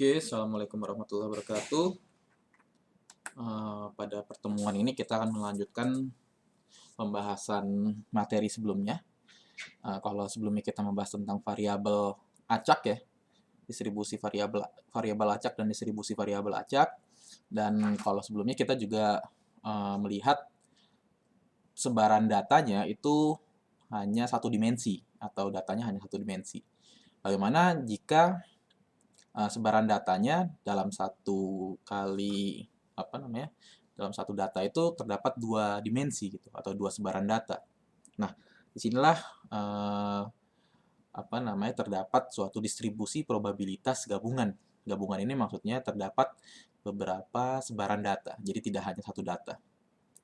Oke, Assalamualaikum warahmatullahi wabarakatuh. Pada pertemuan ini kita akan melanjutkan pembahasan materi sebelumnya. Kalau sebelumnya kita membahas tentang variabel acak ya, distribusi variabel variabel acak dan distribusi variabel acak. Dan kalau sebelumnya kita juga melihat sebaran datanya itu hanya satu dimensi atau datanya hanya satu dimensi. Bagaimana jika sebaran datanya dalam satu kali dalam satu data itu terdapat dua dimensi gitu atau dua sebaran data. Nah, disinilah terdapat suatu distribusi probabilitas gabungan. Gabungan ini maksudnya terdapat beberapa sebaran data, jadi tidak hanya satu data.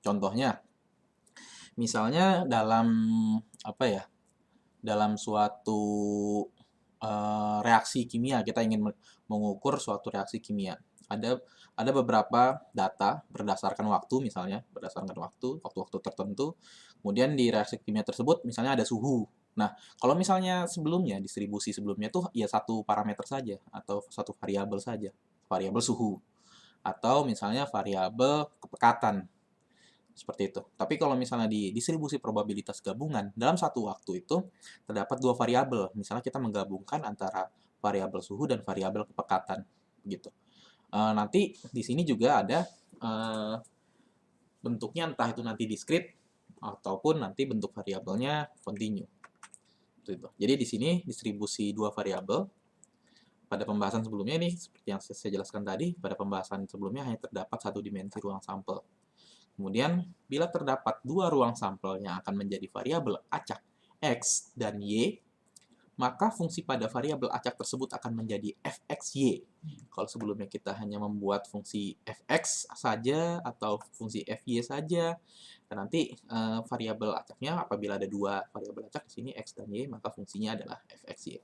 Contohnya, misalnya dalam suatu reaksi kimia, kita ingin mengukur suatu reaksi kimia. Ada beberapa data berdasarkan waktu, misalnya berdasarkan waktu-waktu tertentu. Kemudian di reaksi kimia tersebut misalnya ada suhu. Nah, kalau misalnya distribusi sebelumnya tuh ya satu parameter saja atau satu variabel saja, variabel suhu. Atau misalnya variabel kepekatan. Seperti itu. Tapi kalau misalnya di distribusi probabilitas gabungan, dalam satu waktu itu terdapat dua variabel. Misalnya kita menggabungkan antara variabel suhu dan variabel kepekatan. Gitu. Nanti di sini juga ada bentuknya, entah itu nanti diskrit ataupun nanti bentuk variabelnya continue. Itu. Jadi di sini distribusi dua variabel. Pada pembahasan sebelumnya ini seperti yang saya jelaskan tadi, pada pembahasan sebelumnya hanya terdapat satu dimensi ruang sampel. Kemudian, bila terdapat dua ruang sampel yang akan menjadi variabel acak X dan Y, maka fungsi pada variabel acak tersebut akan menjadi fxy. Kalau sebelumnya kita hanya membuat fungsi fx saja atau fungsi fy saja, dan nanti variabel acaknya apabila ada dua variabel acak di sini x dan y, maka fungsinya adalah fxy.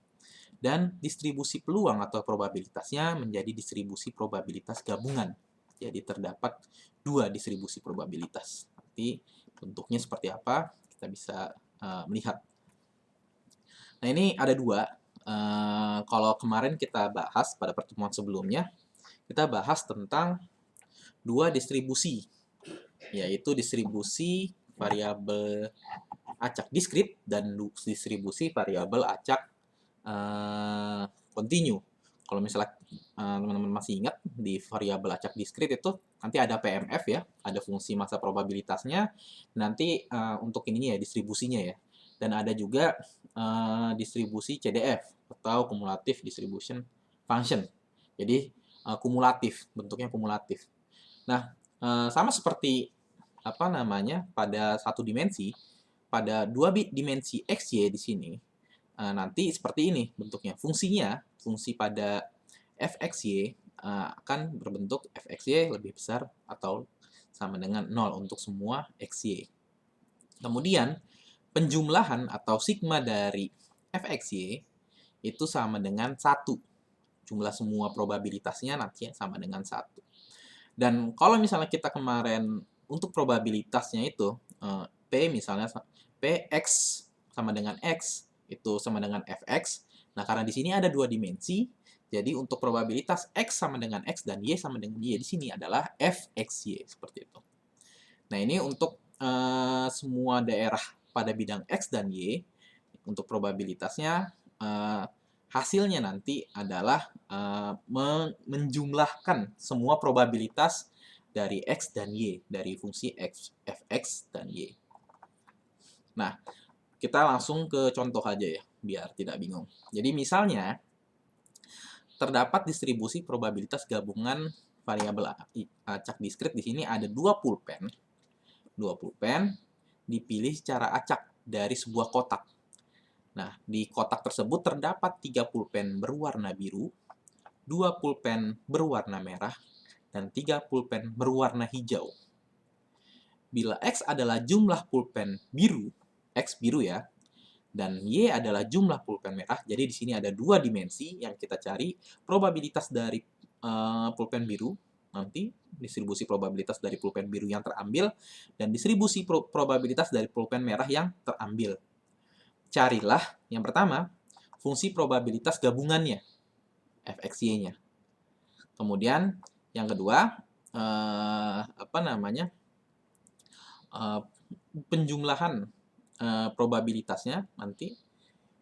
Dan distribusi peluang atau probabilitasnya menjadi distribusi probabilitas gabungan. Jadi terdapat dua distribusi probabilitas. Nanti bentuknya seperti apa kita bisa melihat. Nah, ini ada dua. Kalau kemarin kita bahas pada pertemuan sebelumnya, kita bahas tentang dua distribusi, yaitu distribusi variabel acak diskrit dan distribusi variabel acak continue. Kalau misalnya teman-teman masih ingat, di variabel acak diskrit itu nanti ada PMF ya, ada fungsi massa probabilitasnya, nanti untuk ininya ya, distribusinya ya. Dan ada juga distribusi CDF atau cumulative distribution function. Jadi kumulatif, bentuknya kumulatif. Nah, sama seperti pada satu dimensi, pada dua dimensi XY di sini, nanti seperti ini bentuknya. Fungsi pada fxy akan berbentuk fxy lebih besar atau sama dengan 0 untuk semua xy. Kemudian, penjumlahan atau sigma dari fxy itu sama dengan 1. Jumlah semua probabilitasnya nanti sama dengan 1. Dan kalau misalnya kita kemarin untuk probabilitasnya itu, P misalnya Px sama dengan X, itu sama dengan fx. Nah, karena di sini ada dua dimensi, jadi untuk probabilitas X sama dengan X dan Y sama dengan Y di sini adalah fxy, seperti itu. Nah, ini untuk semua daerah pada bidang X dan Y, untuk probabilitasnya, hasilnya nanti adalah menjumlahkan semua probabilitas dari X dan Y, dari fungsi X, fx dan Y. Nah, kita langsung ke contoh aja ya, biar tidak bingung. Jadi misalnya, terdapat distribusi probabilitas gabungan variabel acak diskrit. Di sini ada dua pulpen. Dua pulpen dipilih secara acak dari sebuah kotak. Nah, di kotak tersebut terdapat 3 pulpen berwarna biru, 2 pulpen berwarna merah, dan 3 pulpen berwarna hijau. Bila X adalah jumlah pulpen biru, X biru ya, dan Y adalah jumlah pulpen merah, jadi di sini ada dua dimensi yang kita cari. Probabilitas dari pulpen biru, nanti distribusi probabilitas dari pulpen biru yang terambil, dan distribusi probabilitas dari pulpen merah yang terambil. Carilah yang pertama fungsi probabilitas gabungannya, fxy-nya. Kemudian yang kedua, apa namanya, eee, penjumlahan, probabilitasnya nanti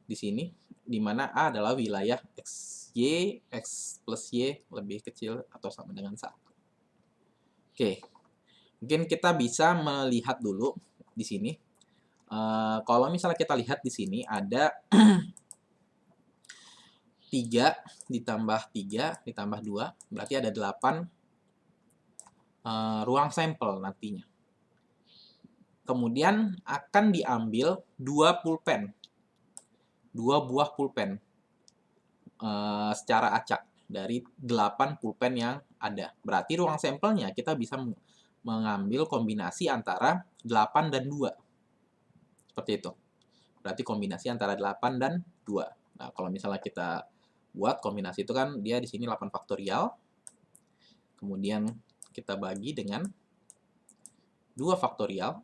di sini, di mana A adalah wilayah XY, X plus Y lebih kecil atau sama dengan 1. Oke, mungkin kita bisa melihat dulu di sini, kalau misalnya kita lihat di sini ada 3 ditambah 3 ditambah 2 berarti ada 8 ruang sampel nantinya. Kemudian akan diambil 2 pulpen, 2 buah pulpen secara acak dari 8 pulpen yang ada. Berarti ruang sampelnya kita bisa mengambil kombinasi antara 8 dan 2. Seperti itu. Berarti kombinasi antara 8 dan 2. Nah, kalau misalnya kita buat kombinasi itu kan dia di sini 8 faktorial. Kemudian kita bagi dengan 2 faktorial.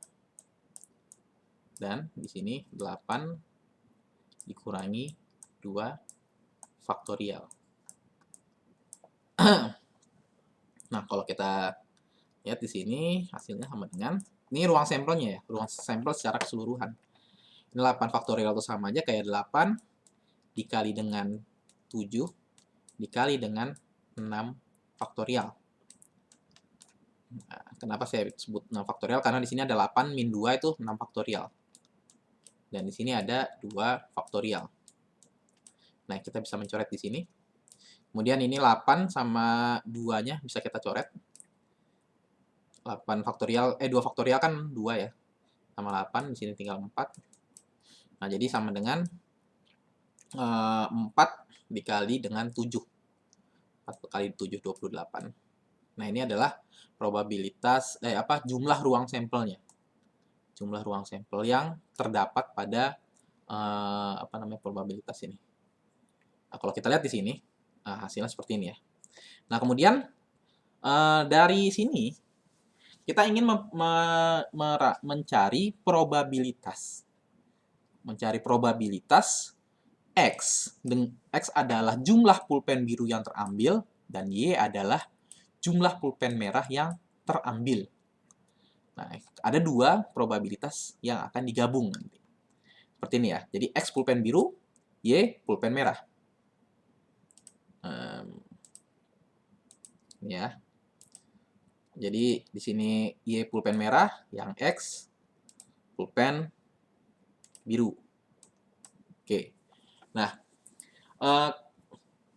Dan di sini 8 dikurangi 2 faktorial. Nah, kalau kita lihat di sini hasilnya sama dengan ini ruang sampelnya ya, ruang sampel secara keseluruhan. Ini 8 faktorial itu sama aja kayak 8 dikali dengan 7 dikali dengan 6 faktorial. Nah, kenapa saya sebut 6 faktorial? Karena di sini ada 8 min 2 itu 6 faktorial. Dan di sini ada 2 faktorial. Nah, kita bisa mencoret di sini. Kemudian ini 8 sama 2-nya bisa kita coret. 8 faktorial, 2 faktorial kan 2 ya. Sama 8, di sini tinggal 4. Nah, jadi sama dengan 4 dikali dengan 7. 4 kali 7, 28. Nah, ini adalah probabilitas, jumlah ruang sampelnya. Jumlah ruang sampel yang terdapat pada probabilitas ini. Nah, kalau kita lihat di sini, hasilnya seperti ini ya. Nah, kemudian dari sini kita ingin mencari probabilitas. Mencari probabilitas X. X adalah jumlah pulpen biru yang terambil dan Y adalah jumlah pulpen merah yang terambil. Nah, ada 2 probabilitas yang akan digabung nanti. Seperti ini ya. Jadi X pulpen biru, Y pulpen merah. Ya. Jadi di sini Y pulpen merah, yang X pulpen biru. Oke. Nah,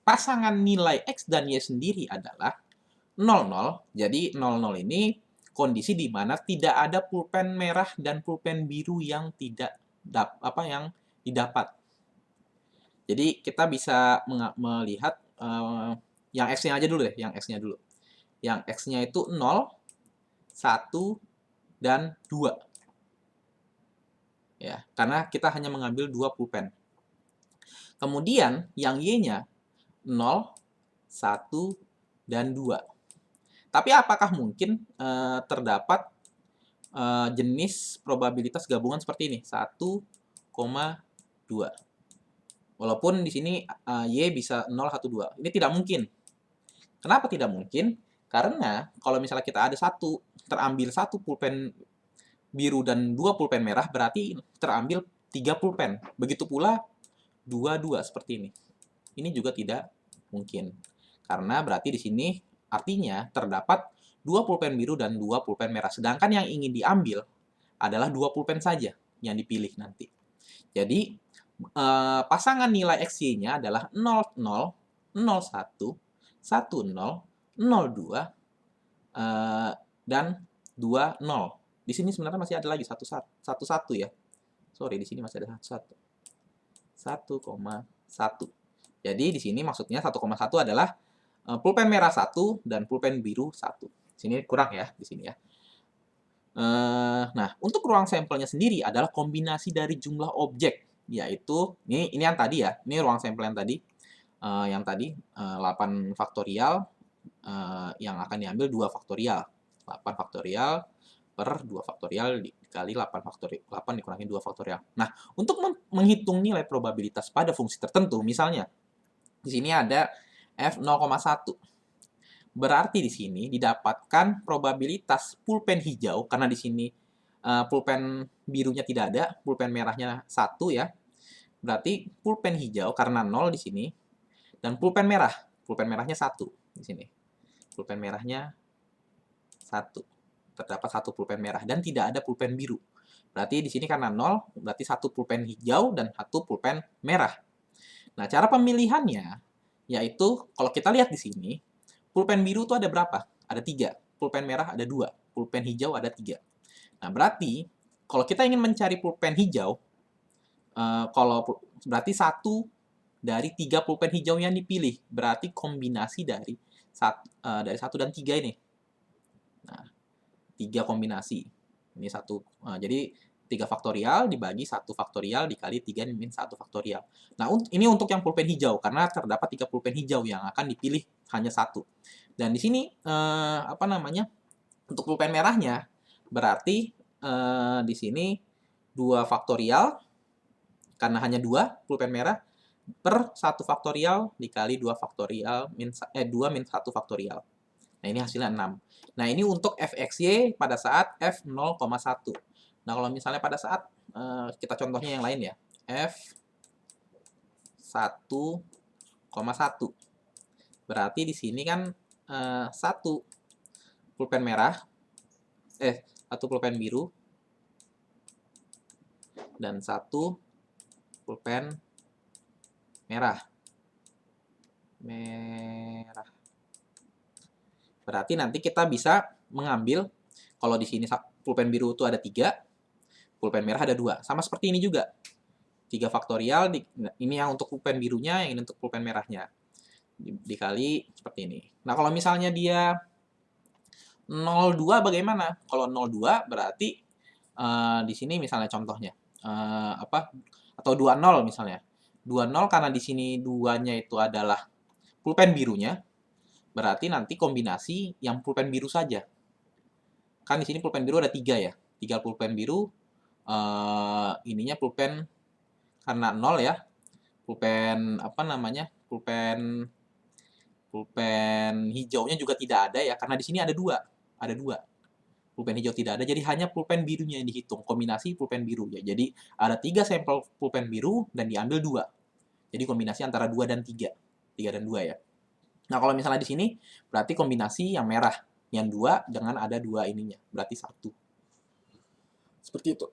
pasangan nilai X dan Y sendiri adalah 00. Jadi 00 ini kondisi di mana tidak ada pulpen merah dan pulpen biru yang yang didapat. Jadi kita bisa melihat yang X-nya aja dulu deh, yang X-nya dulu. Yang X-nya itu 0, 1, dan 2. Ya, karena kita hanya mengambil 2 pulpen. Kemudian yang Y-nya 0, 1, dan 2. Tapi apakah mungkin terdapat jenis probabilitas gabungan seperti ini, 1,2. Walaupun di sini Y bisa 0, 1, 2. Ini tidak mungkin. Kenapa tidak mungkin? Karena kalau misalnya kita ada terambil 1 pulpen biru dan 2 pulpen merah, berarti terambil 3 pulpen. Begitu pula 2, 2 seperti ini. Ini juga tidak mungkin. Karena berarti di sini artinya terdapat 2 pulpen biru dan 2 pulpen merah. Sedangkan yang ingin diambil adalah 2 pulpen saja yang dipilih nanti. Jadi, pasangan nilai XY-nya adalah 00, 01, 10, 02, dan 20. Di sini sebenarnya masih ada lagi 11 ya. Sorry, di sini masih ada 11. 1,1. Jadi di sini maksudnya 1,1 adalah pulpen merah 1 dan pulpen biru 1. Sini kurang ya, di sini ya. Nah, untuk ruang sampelnya sendiri adalah kombinasi dari jumlah objek, yaitu ini yang tadi ya, ini ruang sampel yang tadi. 8 faktorial yang akan diambil 2 faktorial. 8 faktorial per 2 faktorial dikali 8 faktorial. 8 dikurangi 2 faktorial. Nah, untuk menghitung nilai probabilitas pada fungsi tertentu, misalnya di sini ada F 0,1. Berarti di sini didapatkan probabilitas pulpen hijau, karena di sini pulpen birunya tidak ada, pulpen merahnya 1 ya. Berarti pulpen hijau karena 0 di sini, dan pulpen merahnya 1 di sini. Pulpen merahnya 1. Terdapat 1 pulpen merah dan tidak ada pulpen biru. Berarti di sini karena 0, berarti 1 pulpen hijau dan 1 pulpen merah. Nah, cara pemilihannya yaitu kalau kita lihat di sini, pulpen biru itu ada berapa? Ada 3. Pulpen merah ada 2. Pulpen hijau ada 3. Nah, berarti kalau kita ingin mencari pulpen hijau, berarti 1 dari 3 pulpen hijau yang dipilih. Berarti kombinasi dari 1 dan 3 ini. Nah, 3 kombinasi. Ini 1. Jadi 3 faktorial dibagi 1 faktorial dikali 3 min 1 faktorial. Nah, ini untuk yang pulpen hijau, karena terdapat 3 pulpen hijau yang akan dipilih hanya 1. Dan di sini, untuk pulpen merahnya, berarti di sini 2 faktorial, karena hanya 2 pulpen merah, per 1 faktorial dikali 2 faktorial, 2 min 1 faktorial. Nah, ini hasilnya 6. Nah, ini untuk fxy pada saat f 0,1. Nah, kalau misalnya pada saat, kita contohnya yang lain ya, f 1,1. Berarti di sini kan 1 pulpen merah, 1 pulpen biru, dan 1 pulpen merah. Berarti nanti kita bisa mengambil, kalau di sini pulpen biru itu ada 3, pulpen merah ada 2. Sama seperti ini juga. 3 faktorial, ini yang untuk pulpen birunya, yang ini untuk pulpen merahnya. Dikali seperti ini. Nah, kalau misalnya dia 0,2 bagaimana? Kalau 0,2 berarti di sini misalnya contohnya, atau 20 misalnya. 20 karena di sini 2-nya itu adalah pulpen birunya, berarti nanti kombinasi yang pulpen biru saja. Kan di sini pulpen biru ada 3 ya. 3 pulpen biru, ininya pulpen karena 0 ya. Pulpen pulpen hijaunya juga tidak ada ya, karena di sini ada 2. Ada 2. Pulpen hijau tidak ada, jadi hanya pulpen birunya yang dihitung, kombinasi pulpen biru ya. Jadi ada 3 sampel pulpen biru dan diambil 2. Jadi kombinasi antara 2 dan 3. 3 dan 2 ya. Nah, kalau misalnya di sini berarti kombinasi yang merah, yang 2 dengan ada 2 ininya, berarti 1. Seperti itu.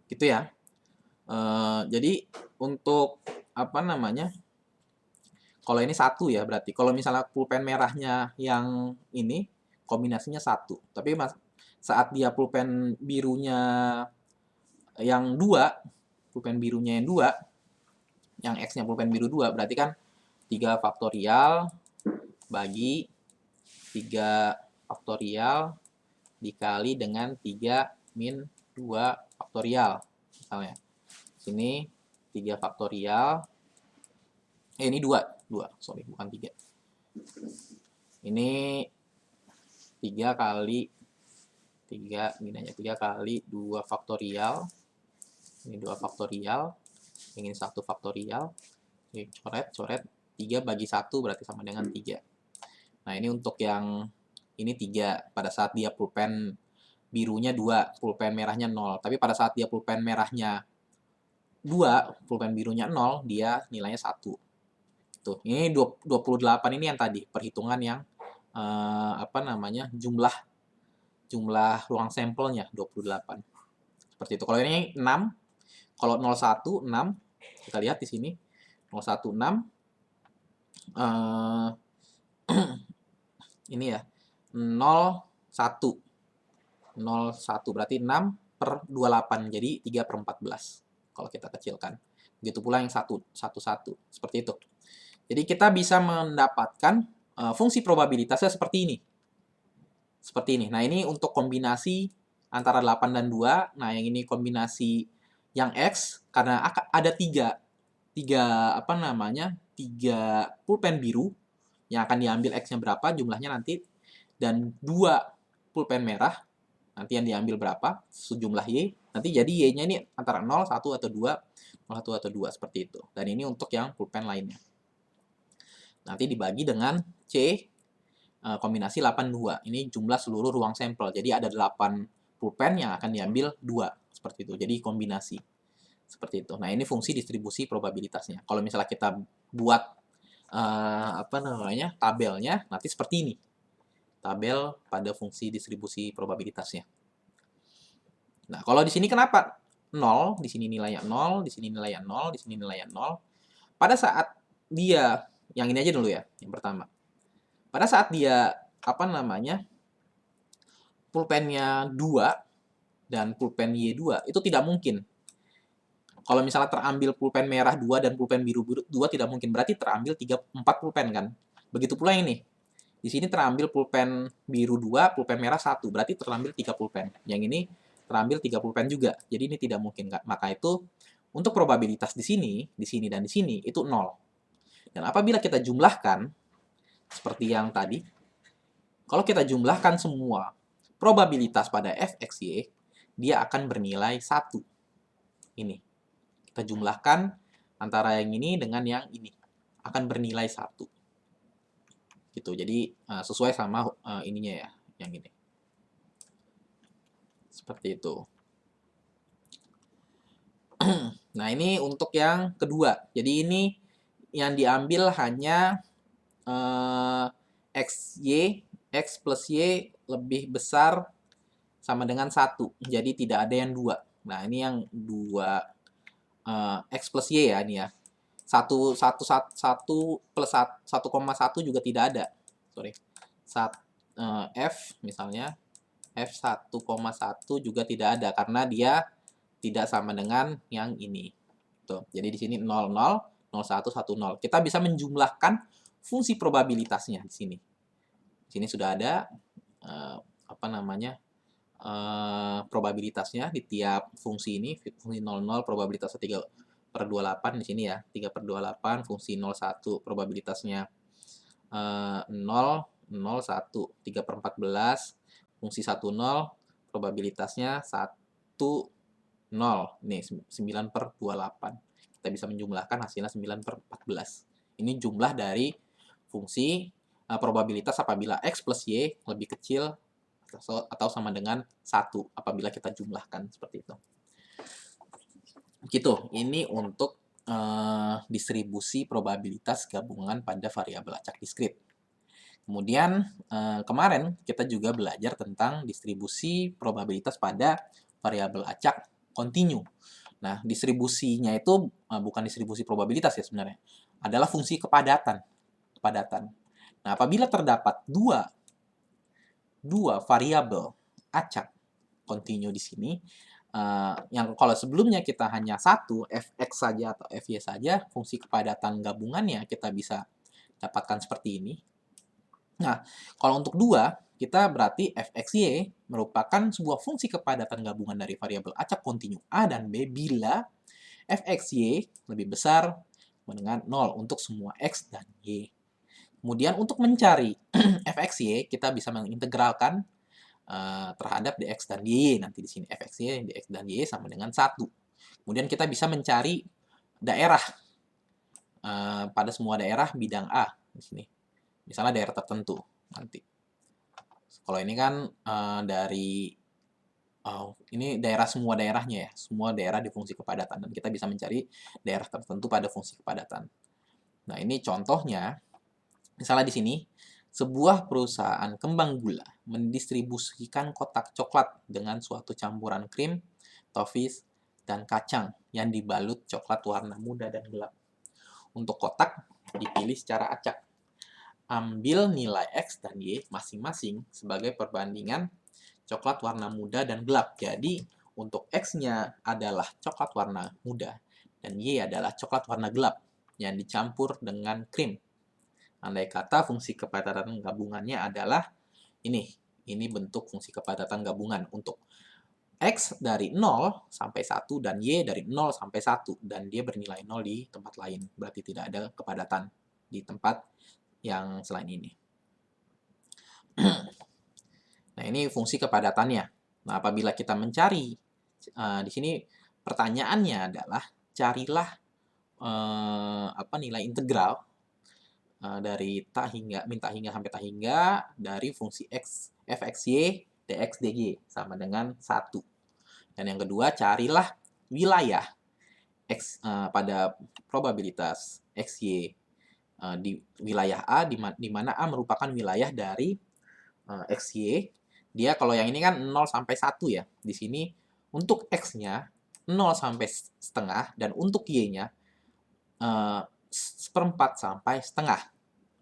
Gitu ya. Jadi untuk kalau ini 1 ya berarti. Kalau misalnya pulpen merahnya yang ini kombinasinya 1. Tapi saat dia pulpen birunya yang 2, pulpen birunya yang 2, yang X-nya pulpen biru 2, berarti kan 3 faktorial bagi 3 faktorial dikali dengan 3 min 2 faktorial. Misalnya, sini 3 faktorial, ini 2, sorry, bukan 3. Ini 3 kali 3, minanya 3 kali 2 faktorial. Ini 2 faktorial, ini 1 faktorial. Ini coret, 3 bagi 1 berarti sama dengan 3. Nah, ini untuk yang ini 3 pada saat dia pulpen birunya 2, pulpen merahnya 0. Tapi pada saat dia pulpen merahnya 2, pulpen birunya 0, dia nilainya 1. Tuh, ini 28 ini yang tadi, perhitungan yang jumlah ruang sampelnya 28. Seperti itu. Kalau ini 6, kalau 01 6, kita lihat di sini 01 6, ini ya 01 berarti 6 per 28, jadi 3 per 14 kalau kita kecilkan. Begitu pula yang 1 seperti itu. Jadi kita bisa mendapatkan fungsi probabilitasnya seperti ini. Nah, ini untuk kombinasi antara 8 dan 2. Nah, yang ini kombinasi yang X, karena ada 3 pulpen biru yang akan diambil X-nya berapa, jumlahnya nanti, dan 2 pulpen merah, nanti yang diambil berapa, sejumlah Y, nanti jadi Y-nya ini antara 0, 1, atau 2, 0, 1, atau 2, seperti itu. Dan ini untuk yang pulpen lainnya. Nanti dibagi dengan C kombinasi 82. Ini jumlah seluruh ruang sampel. Jadi ada 8 pulpen yang akan diambil 2. Seperti itu. Jadi kombinasi. Seperti itu. Nah, ini fungsi distribusi probabilitasnya. Kalau misalnya kita buat tabelnya, nanti seperti ini. Tabel pada fungsi distribusi probabilitasnya. Nah, kalau di sini kenapa 0? Di sini nilainya 0, di sini nilainya 0, di sini nilainya 0. Pada saat dia, yang ini aja dulu ya, yang pertama. Pada saat dia pulpennya 2 dan pulpen Y2 itu tidak mungkin. Kalau misalnya terambil pulpen merah 2 dan pulpen biru 2 tidak mungkin, berarti terambil 4 pulpen kan. Begitu pula ini. Di sini terambil pulpen biru 2, pulpen merah 1, berarti terambil 3 pulpen. Yang ini terambil 3 pulpen juga. Jadi ini tidak mungkin. Maka itu untuk probabilitas di sini dan di sini itu 0. Dan apabila kita jumlahkan seperti yang tadi, kalau kita jumlahkan semua probabilitas pada fxy, dia akan bernilai 1. Ini. Kita jumlahkan antara yang ini dengan yang ini. Akan bernilai 1. Gitu. Jadi sesuai sama ininya ya, yang ini. Seperti itu. Nah, ini untuk yang kedua. Jadi ini yang diambil hanya X plus Y lebih besar sama dengan 1. Jadi tidak ada yang 2. Nah, ini yang 2 X plus Y ya, ini ya. 1 plus 1,1 juga tidak ada. Sorry. F misalnya F 1,1 juga tidak ada karena dia tidak sama dengan yang ini. Tuh. Jadi di sini 00, 01, 10. Kita bisa menjumlahkan fungsi probabilitasnya di sini. Di sini sudah ada probabilitasnya di tiap fungsi ini. Fungsi 00 probabilitasnya 3/28 di sini ya. 3/28, fungsi 01 probabilitasnya 0, 0, 1. 3/14, fungsi 10 probabilitasnya 1, 0. Nih, 9/28. Kita bisa menjumlahkan hasilnya 9/14. Ini jumlah dari fungsi probabilitas apabila X plus Y lebih kecil atau sama dengan 1 apabila kita jumlahkan seperti itu. Begitu, ini untuk distribusi probabilitas gabungan pada variabel acak diskrit. Kemudian kemarin kita juga belajar tentang distribusi probabilitas pada variabel acak kontinu. Nah, distribusinya itu bukan distribusi probabilitas ya sebenarnya, adalah fungsi kepadatan. Nah, apabila terdapat dua variabel acak kontinu di sini, yang kalau sebelumnya kita hanya satu, fx saja atau fy saja, fungsi kepadatan gabungannya kita bisa dapatkan seperti ini. Nah, kalau untuk dua, kita berarti fxy merupakan sebuah fungsi kepadatan gabungan dari variabel acak kontinu A dan B bila fxy lebih besar dengan 0 untuk semua x dan y. Kemudian untuk mencari fxy, kita bisa mengintegralkan terhadap dx dan dy. Nanti di sini fxy, dx dan dy sama dengan 1. Kemudian kita bisa mencari daerah pada semua daerah bidang A di sini. Misalnya daerah tertentu nanti. Kalau ini kan ini daerah semua daerahnya ya, semua daerah di fungsi kepadatan dan kita bisa mencari daerah tertentu pada fungsi kepadatan. Nah, ini contohnya. Misalnya di sini, sebuah perusahaan kembang gula mendistribusikan kotak coklat dengan suatu campuran krim, toffees, dan kacang yang dibalut coklat warna muda dan gelap. Untuk kotak, dipilih secara acak. Ambil nilai X dan Y masing-masing sebagai perbandingan coklat warna muda dan gelap. Jadi, untuk X-nya adalah coklat warna muda dan Y adalah coklat warna gelap yang dicampur dengan krim. Andai kata fungsi kepadatan gabungannya adalah ini bentuk fungsi kepadatan gabungan untuk X dari 0 sampai 1 dan Y dari 0 sampai 1 dan dia bernilai 0 di tempat lain. Berarti tidak ada kepadatan di tempat yang selain ini. Nah, ini fungsi kepadatannya. Nah, apabila kita mencari di sini pertanyaannya adalah carilah nilai integral dari tak hingga, min tak hingga sampai tak hingga dari fungsi x, fxy dx dy sama dengan 1. Dan yang kedua, carilah wilayah pada probabilitas xy di wilayah A, di mana A merupakan wilayah dari xy. Dia kalau yang ini kan 0 sampai 1 ya. Di sini untuk x-nya 0 sampai setengah, dan untuk y-nya seperempat sampai setengah.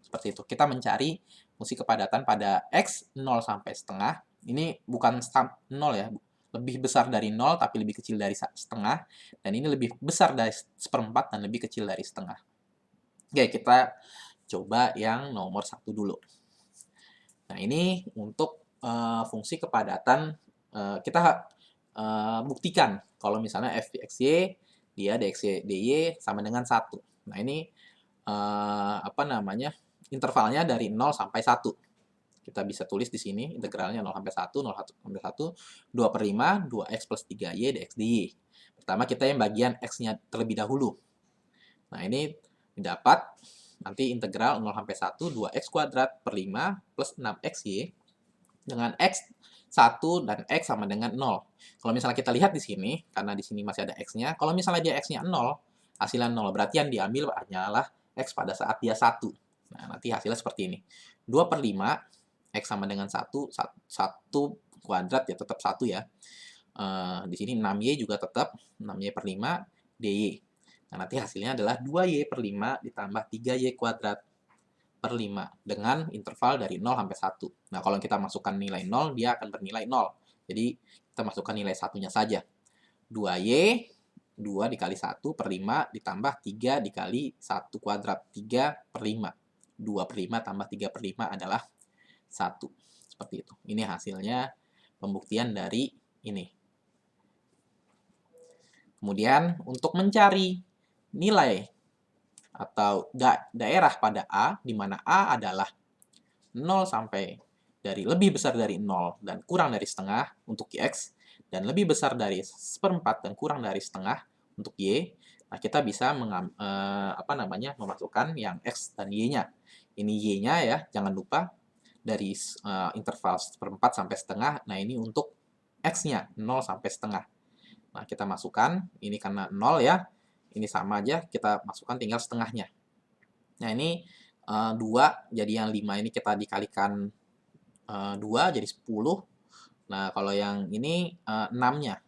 Seperti itu. Kita mencari fungsi kepadatan pada x 0 sampai setengah. Ini bukan 0 ya, lebih besar dari 0 tapi lebih kecil dari setengah. Dan ini lebih besar dari seperempat dan lebih kecil dari setengah. Oke, kita coba yang nomor 1 dulu. Nah, ini untuk fungsi kepadatan kita buktikan kalau misalnya fxy dia dxy dy sama dengan 1. Nah, ini apa namanya? Intervalnya dari 0 sampai 1. Kita bisa tulis di sini integralnya 0 sampai 1, 0 sampai 1, 2/5, 2x plus 3y dx dy. Pertama kita yang bagian x-nya terlebih dahulu. Nah, ini didapat nanti integral 0 sampai 1, 2x kuadrat per 5 plus 6xy dengan x 1 dan x sama dengan 0. Kalau misalnya kita lihat di sini, karena di sini masih ada x-nya, kalau misalnya dia x-nya 0, hasilnya 0, berarti yang diambil hanyalah x pada saat dia 1. Nah, nanti hasilnya seperti ini. 2/5, x sama dengan 1, 1 kuadrat ya tetap 1 ya. Di sini 6y juga tetap, 6y per 5, dy. Nah, nanti hasilnya adalah 2y per 5 ditambah 3y kuadrat per 5 dengan interval dari 0 sampai 1. Nah, kalau kita masukkan nilai 0, dia akan bernilai 0. Jadi, kita masukkan nilai satunya saja. 2y, 2 dikali 1 per 5 ditambah 3 dikali 1 kuadrat, 3 per 5. 2 per 5 tambah 3 per 5 adalah 1. Seperti itu. Ini hasilnya pembuktian dari ini. Kemudian, untuk mencari nilai atau daerah pada A, di mana A adalah 0 sampai dari lebih besar dari 0 dan kurang dari setengah untuk X, dan lebih besar dari seperempat dan kurang dari setengah untuk Y. Nah, kita bisa memasukkan yang X dan Y-nya. Ini Y-nya ya, jangan lupa dari interval seperempat sampai setengah. Nah, ini untuk X-nya, 0 sampai setengah. Nah, kita masukkan, ini karena 0 ya, ini sama aja, kita masukkan tinggal setengahnya. Nah, ini 2, jadi yang 5 ini kita dikalikan 2, jadi 10. Nah, kalau yang ini 6-nya.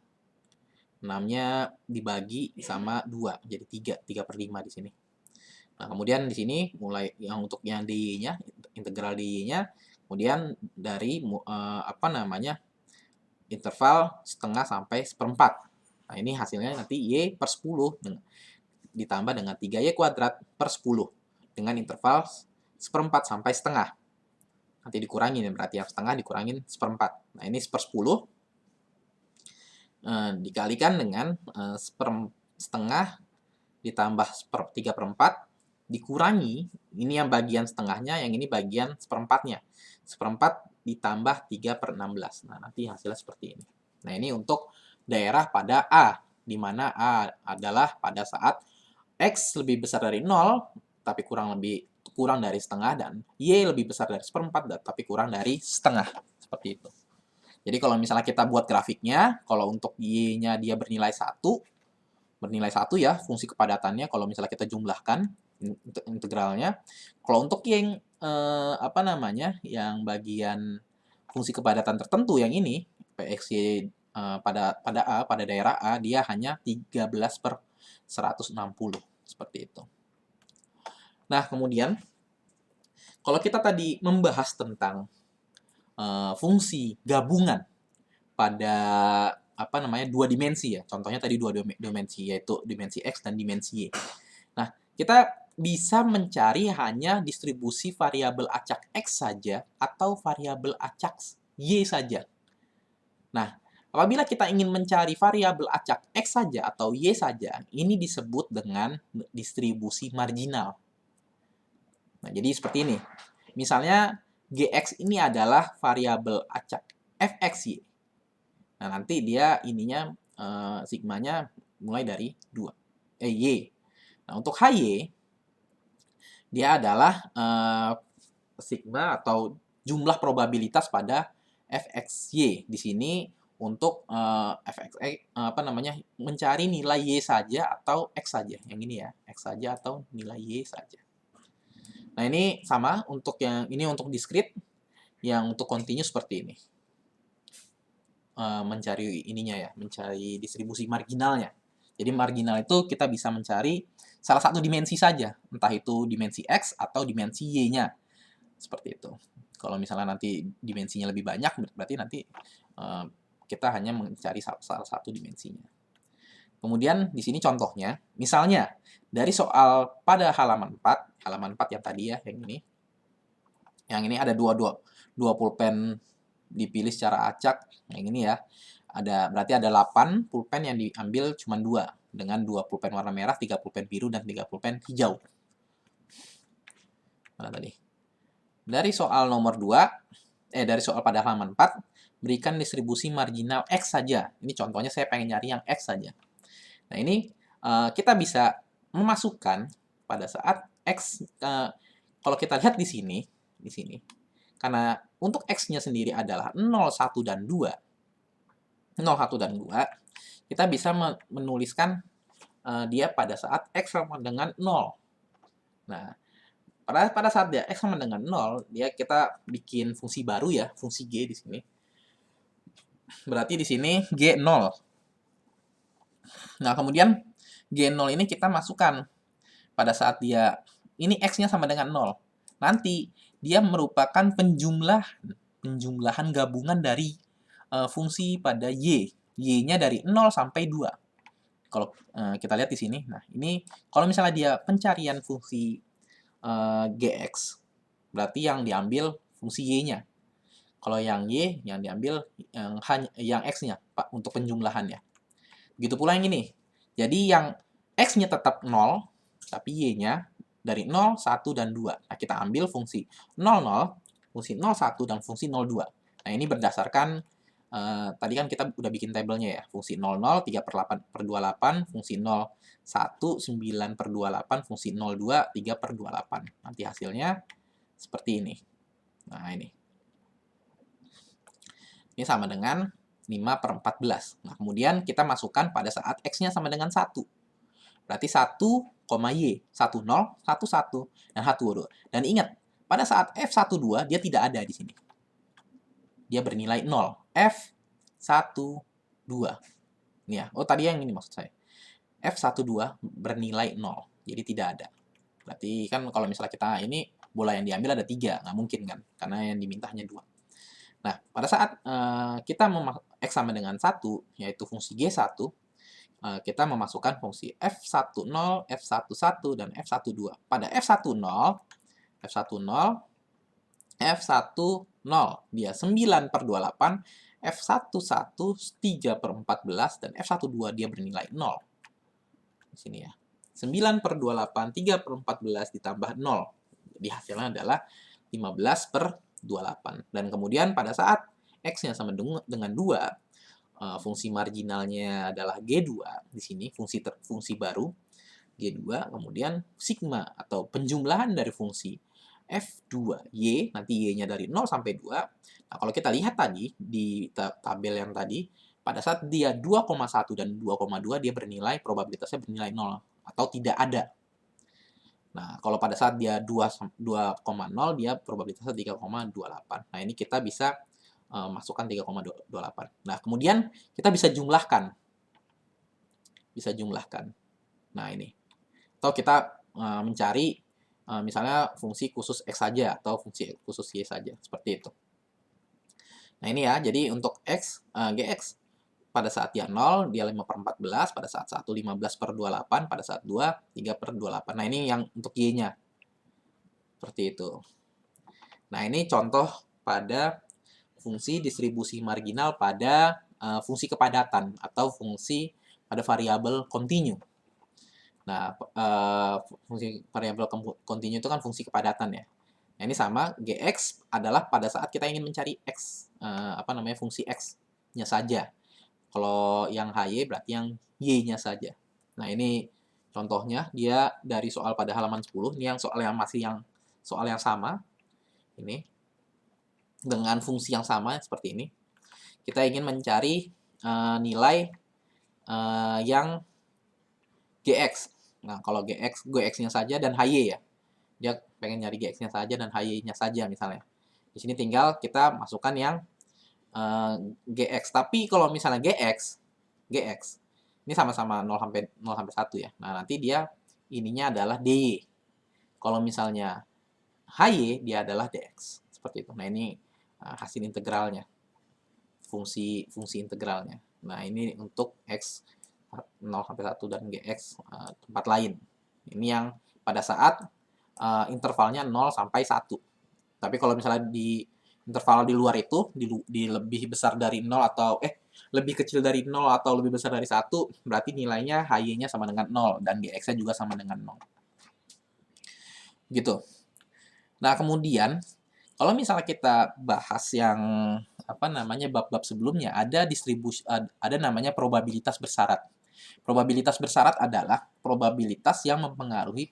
6-nya dibagi sama 2, jadi 3 per 5 di sini. Nah, kemudian di sini mulai yang untuk yang dy-nya, integral dy-nya, kemudian dari interval setengah sampai seperempat. Nah, ini hasilnya nanti y per 10 ditambah dengan 3y kuadrat per 10 dengan interval seperempat sampai setengah. Nanti dikurangin ya, berarti yang setengah dikurangin seperempat. Nah, ini seper 10 dikalikan dengan setengah ditambah 3/4 dikurangi, ini yang bagian setengahnya, yang ini bagian seperempatnya. Seperempat ditambah 3/16. Nah, nanti hasilnya seperti ini. Nah, ini untuk daerah pada A, di mana A adalah pada saat X lebih besar dari 0, tapi kurang dari setengah, dan Y lebih besar dari seperempat, tapi kurang dari setengah. Seperti itu. Jadi kalau misalnya kita buat grafiknya, kalau untuk Y-nya dia bernilai 1 ya, fungsi kepadatannya kalau misalnya kita jumlahkan integralnya. Kalau untuk yang yang bagian fungsi kepadatan tertentu yang ini, PXY pada A, pada daerah A, dia hanya 13/160. Seperti itu. Nah, kemudian kalau kita tadi membahas tentang fungsi gabungan pada dua dimensi ya. Contohnya tadi dua dimensi, yaitu dimensi X dan dimensi Y. Nah, kita bisa mencari hanya distribusi variabel acak X saja atau variabel acak Y saja. Nah, apabila kita ingin mencari variabel acak X saja atau Y saja, ini disebut dengan distribusi marginal. Nah, jadi seperti ini. Misalnya, Gx ini adalah variabel acak Fxy. Nah, nanti dia ininya sigmanya mulai dari Y. Nah, untuk Hy, Dia adalah sigma atau jumlah probabilitas pada fxy. Di sini untuk fxy mencari nilai y saja atau x saja. Yang ini ya, x saja atau nilai y saja. Nah, ini sama untuk yang ini untuk discrete, yang untuk continuous seperti ini. Mencari ininya ya, mencari distribusi marginalnya. Jadi marginal itu kita bisa mencari salah satu dimensi saja, entah itu dimensi x atau dimensi y-nya. Seperti itu. Kalau misalnya nanti dimensinya lebih banyak, berarti nanti kita hanya mencari salah satu dimensinya. Kemudian di sini contohnya, misalnya dari soal pada halaman 4 yang tadi ya, yang ini. Yang ini ada dua pulpen dipilih secara acak. Yang ini ya. Berarti ada 8 pulpen yang diambil cuma 2 dengan 2 pulpen warna merah, 3 pulpen biru dan 3 pulpen hijau. Mana tadi? Dari soal nomor 2, dari soal pada halaman 4, berikan distribusi marginal X saja. Ini contohnya saya pengen nyari yang X saja. Nah, ini kita bisa memasukkan pada saat X, kalau kita lihat di sini, karena untuk X-nya sendiri adalah 0, 1, dan 2, 0, 1, dan 2, kita bisa menuliskan dia pada saat X sama dengan 0. Nah, pada saat dia X sama dengan 0, kita bikin fungsi baru ya, fungsi G di sini. Berarti di sini G 0. Nah, kemudian G0 ini kita masukkan pada saat dia, ini X-nya sama dengan 0. Nanti dia merupakan penjumlahan gabungan dari fungsi pada Y. Y-nya dari 0 sampai 2. Kalau kita lihat di sini, nah ini kalau misalnya dia pencarian fungsi Gx, berarti yang diambil fungsi Y-nya. Kalau yang Y, yang diambil yang X-nya untuk penjumlahannya. Begitu pula yang ini. Jadi yang X-nya tetap 0, tapi Y-nya dari 0, 1, dan 2. Nah, kita ambil fungsi 00, fungsi 01, dan fungsi 02. Nah, ini berdasarkan, tadi kan kita udah bikin tabelnya ya. Fungsi 00, 3/8/28, fungsi 01, 9/28, fungsi 02, 3/28. Nanti hasilnya seperti ini. Nah, ini. Ini sama dengan 5/14. Nah, kemudian kita masukkan pada saat X-nya sama dengan 1. Berarti 1, Y, 1, 0, 1, 1, dan 1, 2. Dan ingat, pada saat F12 dia tidak ada di sini. Dia bernilai 0. F12. Ini ya. Oh, tadi yang ini maksud saya. F12 bernilai 0. Jadi tidak ada. Berarti kan kalau misalnya kita ini bola yang diambil ada 3. Nggak mungkin kan? Karena yang diminta hanya 2. Nah, pada saat kita X sama dengan 1, yaitu fungsi G1, kita memasukkan fungsi F10, F11, dan F12. Pada F10, F10, dia 9/28, F11, 3/14, dan F12 dia bernilai 0. Di sini ya. 9/28, 3/14 ditambah 0. Jadi hasilnya adalah 15/28. Dan kemudian pada saat X-nya sama dengan 2, fungsi marginalnya adalah G2 di sini, fungsi baru G2, kemudian sigma atau penjumlahan dari fungsi F2Y, nanti Y-nya dari 0 sampai 2. Nah, kalau kita lihat tadi di tabel yang tadi, pada saat dia 2,1 dan 2,2 dia probabilitasnya bernilai 0 atau tidak ada. Nah, kalau pada saat dia 2,0 dia probabilitasnya 3,28. Nah, ini kita bisa masukkan 3,28. Nah, kemudian kita bisa jumlahkan. Nah, ini. Atau kita mencari misalnya fungsi khusus X saja atau fungsi khusus Y saja. Seperti itu. Nah, ini ya. Jadi untuk X, Gx pada saat dia 0, dia 5/14. Pada saat 1, 15/28. Pada saat 2, 3/28. Nah, ini yang untuk Y-nya. Seperti itu. Nah, ini contoh pada fungsi distribusi marginal pada fungsi kepadatan atau fungsi pada variabel kontinu. Nah, fungsi variabel kontinu itu kan fungsi kepadatan ya. Nah, ini sama, Gx adalah pada saat kita ingin mencari X, fungsi X-nya saja. Kalau yang HY berarti yang Y-nya saja. Nah, ini Contohnya, dia dari soal pada halaman 10, ini yang soal yang sama, ini, dengan fungsi yang sama, seperti ini. Kita ingin mencari nilai yang GX. Nah, kalau GX-nya saja dan HY ya. Dia pengen nyari GX-nya saja dan HY-nya saja misalnya. Di sini tinggal kita masukkan yang GX. Tapi kalau misalnya GX, ini sama-sama 0 sampai 1 ya. Nah, nanti dia ininya adalah DY. Kalau misalnya HY, dia adalah DX. Seperti itu. Nah, ini hasil integralnya. Fungsi integralnya. Nah, ini untuk X 0 sampai 1 dan GX tempat lain. Ini yang pada saat intervalnya 0 sampai 1. Tapi kalau misalnya di interval di luar itu, di lebih besar dari 0 atau lebih kecil dari 0 atau lebih besar dari 1, berarti nilainya HY-nya sama dengan 0 dan GX-nya juga sama dengan 0. Gitu. Nah, kemudian kalau misalnya kita bahas yang bab-bab sebelumnya, ada namanya probabilitas bersyarat. Probabilitas bersyarat adalah probabilitas yang mempengaruhi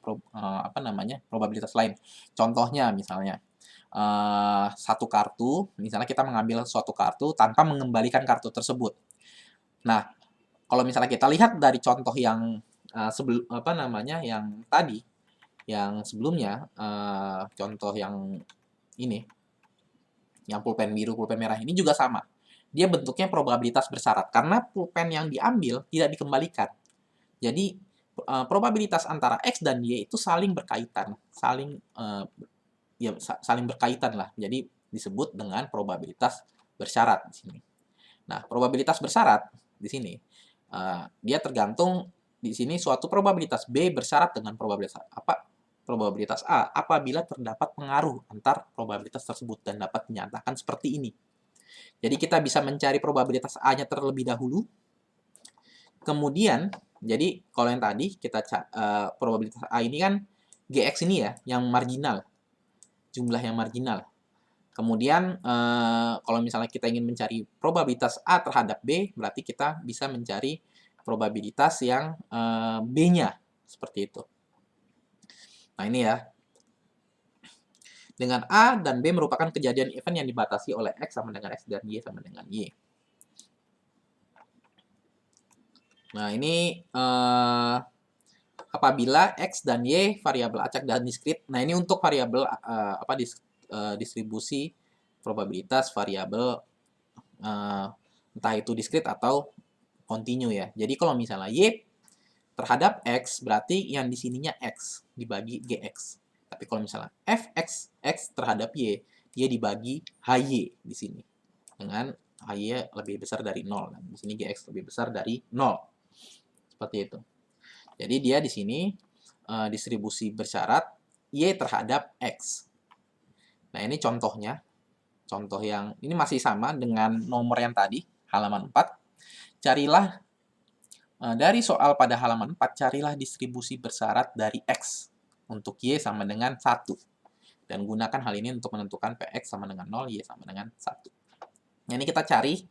probabilitas lain. Contohnya misalnya satu kartu, misalnya kita mengambil suatu kartu tanpa mengembalikan kartu tersebut. Nah, kalau misalnya kita lihat dari contoh yang yang tadi, yang sebelumnya, contoh yang ini, yang pulpen biru, pulpen merah ini juga sama. Dia bentuknya probabilitas bersyarat karena pulpen yang diambil tidak dikembalikan. Jadi probabilitas antara X dan Y itu saling berkaitan, saling berkaitan lah. Jadi disebut dengan probabilitas bersyarat di sini. Nah, probabilitas bersyarat di sini dia tergantung di sini suatu probabilitas B bersyarat dengan probabilitas A apabila terdapat pengaruh antar probabilitas tersebut dan dapat dinyatakan seperti ini. Jadi kita bisa mencari probabilitas A-nya terlebih dahulu. Kemudian, jadi kalau yang tadi probabilitas A ini kan GX ini ya, yang marginal. Jumlah yang marginal. Kemudian kalau misalnya kita ingin mencari probabilitas A terhadap B, berarti kita bisa mencari probabilitas yang B-nya. Seperti itu. Nah, ini ya. Dengan A dan B merupakan kejadian event yang dibatasi oleh X sama dengan X dan Y sama dengan Y. Nah, ini apabila X dan Y variabel acak dan diskrit. Nah, ini untuk variabel distribusi probabilitas variabel entah itu diskrit atau kontinu ya. Jadi kalau misalnya Y terhadap X, berarti yang di sininya X dibagi GX. Tapi kalau misalnya Fx X terhadap Y, dia dibagi HY di sini. Dengan HY lebih besar dari 0. Dan di sini GX lebih besar dari 0. Seperti itu. Jadi dia di sini distribusi bersyarat Y terhadap X. Nah, ini contohnya. Contoh yang ini masih sama dengan nomor yang tadi, halaman 4. Carilah dari soal pada halaman 4, carilah distribusi bersyarat dari X untuk Y sama dengan 1. Dan gunakan hal ini untuk menentukan Px sama dengan 0, Y sama dengan 1. Nah, ini kita cari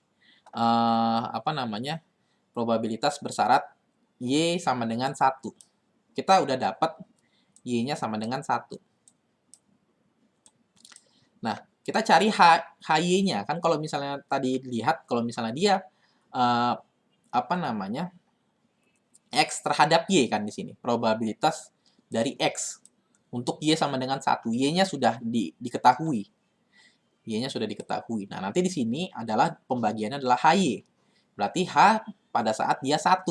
probabilitas bersyarat Y sama dengan 1. Kita udah dapat Y-nya sama dengan 1. Nah, kita cari HY-nya. Kan kalau misalnya tadi lihat, kalau misalnya dia X terhadap Y kan di sini. Probabilitas dari X untuk Y sama dengan 1. Y-nya sudah diketahui. Y-nya sudah diketahui. Nah, nanti di sini adalah pembagiannya adalah HY. Berarti H pada saat dia 1.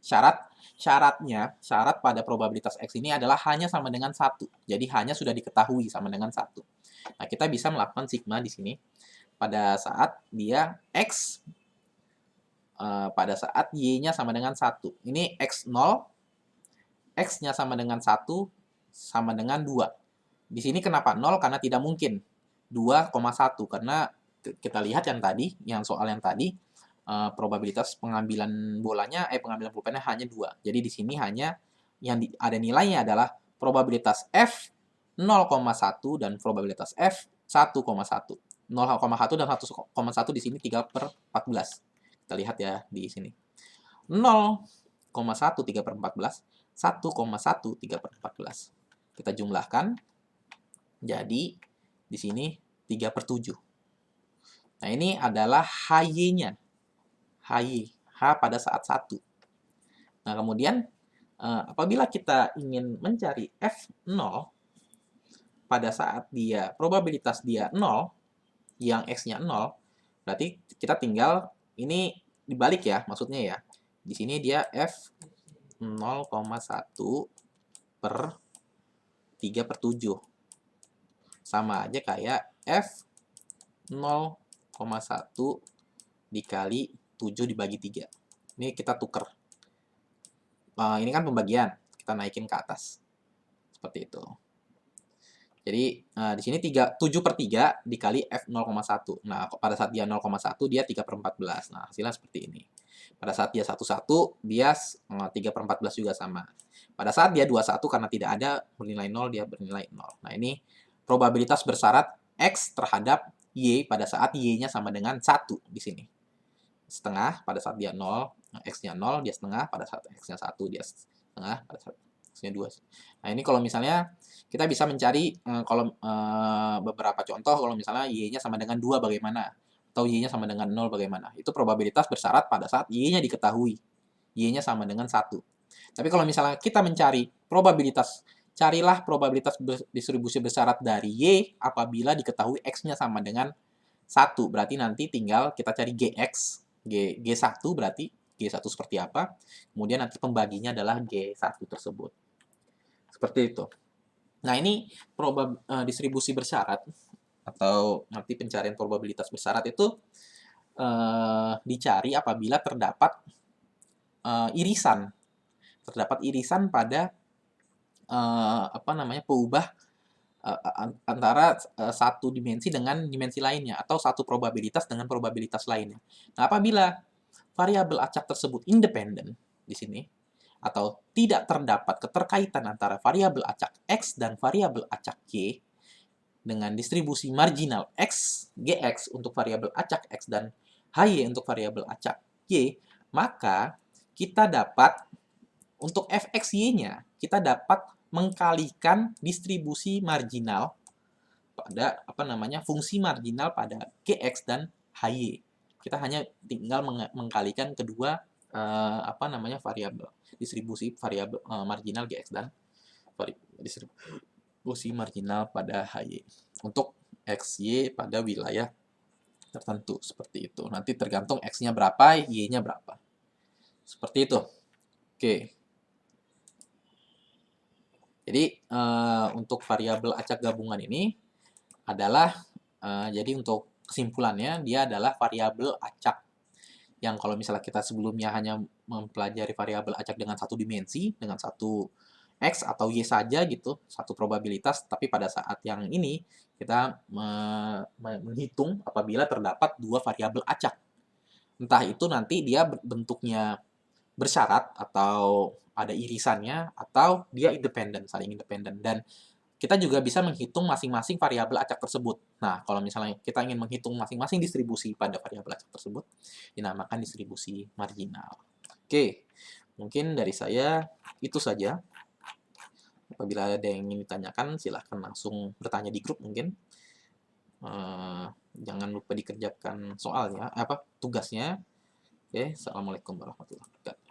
Syarat pada probabilitas X ini adalah H-nya sama dengan 1. Jadi H-nya sudah diketahui sama dengan 1. Nah, kita bisa melakukan sigma di sini pada saat dia X pada saat Y-nya sama dengan 1. Ini X0, X-nya sama dengan 1, sama dengan 2. Di sini kenapa 0? Karena tidak mungkin 2,1. Karena kita lihat yang tadi, soal yang tadi, probabilitas pengambilan pengambilan pulpennya hanya 2. Jadi di sini hanya yang ada nilainya adalah probabilitas F 0,1 dan probabilitas F 1,1. 0,1 dan 1,1 di sini 3/14. Kita lihat ya di sini. 0,1 3/14 1,13/14. Kita jumlahkan, jadi di sini 3/7. Nah, ini adalah HY-nya. HY, H pada saat 1. Nah, kemudian apabila kita ingin mencari F0 pada saat probabilitas dia 0, yang X-nya 0, berarti kita tinggal, ini dibalik ya, maksudnya ya. Di sini dia F 0,1 per 3/7. Sama aja kayak F 0,1 dikali 7 dibagi 3. Ini kita tuker. Ini kan pembagian, kita naikin ke atas. Seperti itu. Jadi, di sini 7/3 dikali F 0,1. Nah, pada saat dia 0,1, dia 3/14. Nah, hasilnya seperti ini. Pada saat dia 1,1, dia 3/14 juga sama. Pada saat dia 2,1, karena tidak ada bernilai 0, dia bernilai 0. Nah, ini probabilitas bersyarat X terhadap Y pada saat Y-nya sama dengan 1 di sini. Setengah pada saat dia 0, X-nya 0, dia setengah, pada saat X-nya 1, dia setengah, pada saat X-nya 2. Nah, ini kalau misalnya kita bisa mencari beberapa contoh, kalau misalnya Y-nya sama dengan 2 bagaimana, atau Y-nya sama dengan 0 bagaimana. Itu probabilitas bersyarat pada saat Y-nya diketahui. Y-nya sama dengan 1. Tapi kalau misalnya kita mencari probabilitas, carilah probabilitas distribusi bersyarat dari Y apabila diketahui X-nya sama dengan 1. Berarti nanti tinggal kita cari GX, G1 berarti G1 seperti apa, kemudian nanti pembaginya adalah G1 tersebut. Seperti itu. Nah, ini distribusi bersyarat atau nanti pencarian probabilitas bersyarat itu dicari apabila terdapat irisan. Terdapat irisan pada peubah antara satu dimensi dengan dimensi lainnya, atau satu probabilitas dengan probabilitas lainnya. Nah, apabila variabel acak tersebut independen di sini, atau tidak terdapat keterkaitan antara variabel acak X dan variabel acak Y dengan distribusi marginal X, Gx untuk variabel acak X dan Hy untuk variabel acak Y, maka kita dapat untuk fxy-nya, kita dapat mengkalikan distribusi marginal pada fungsi marginal pada Gx dan Hy. Kita hanya tinggal mengkalikan kedua variabel distribusi variabel marginal Gx dan distribusi marginal pada Hy untuk xy pada wilayah tertentu, seperti itu. Nanti tergantung x-nya berapa, y-nya berapa. Seperti itu. Oke. Jadi untuk variabel acak gabungan ini adalah jadi untuk kesimpulannya dia adalah variabel acak yang kalau misalnya kita sebelumnya hanya mempelajari variabel acak dengan satu dimensi, dengan satu X atau Y saja gitu, satu probabilitas, tapi pada saat yang ini kita menghitung apabila terdapat dua variabel acak. Entah itu nanti dia bentuknya bersyarat atau ada irisannya, atau dia independen, saling independen. Dan kita juga bisa menghitung masing-masing variabel acak tersebut. Nah, kalau misalnya kita ingin menghitung masing-masing distribusi pada variabel acak tersebut, dinamakan distribusi marginal. Oke, mungkin dari saya itu saja. Apabila ada yang ingin ditanyakan, silahkan langsung bertanya di grup mungkin. Jangan lupa dikerjakan soalnya, tugasnya. Oke, assalamualaikum warahmatullahi wabarakatuh.